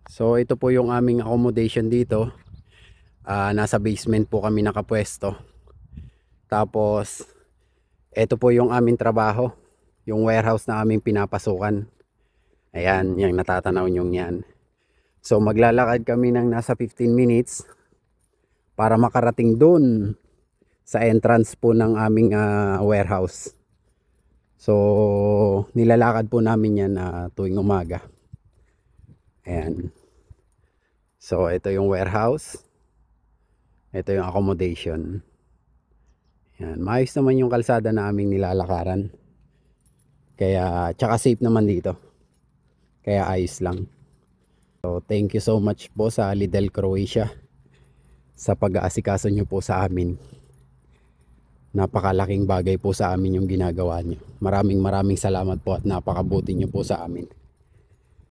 So ito po yung aming accommodation dito. Nasa basement po kami nakapwesto. Tapos ito po yung aming trabaho, yung warehouse na aming pinapasukan. Ayan, yung natatanaw nyo yan. So maglalakad kami ng nasa 15 minutes para makarating dun sa entrance po ng aming warehouse. So nilalakad po namin yan tuwing umaga. Ayan. So ito yung warehouse. Ito yung accommodation. Ayan. Maayos naman yung kalsada na aming nilalakaran. Kaya tsaka safe naman dito. Kaya ayos lang. So thank you so much po sa Lidl Croatia sa pag-aasikaso nyo po sa amin. Napakalaking bagay po sa amin yung ginagawa nyo. Maraming salamat po at napakabuti nyo po sa amin.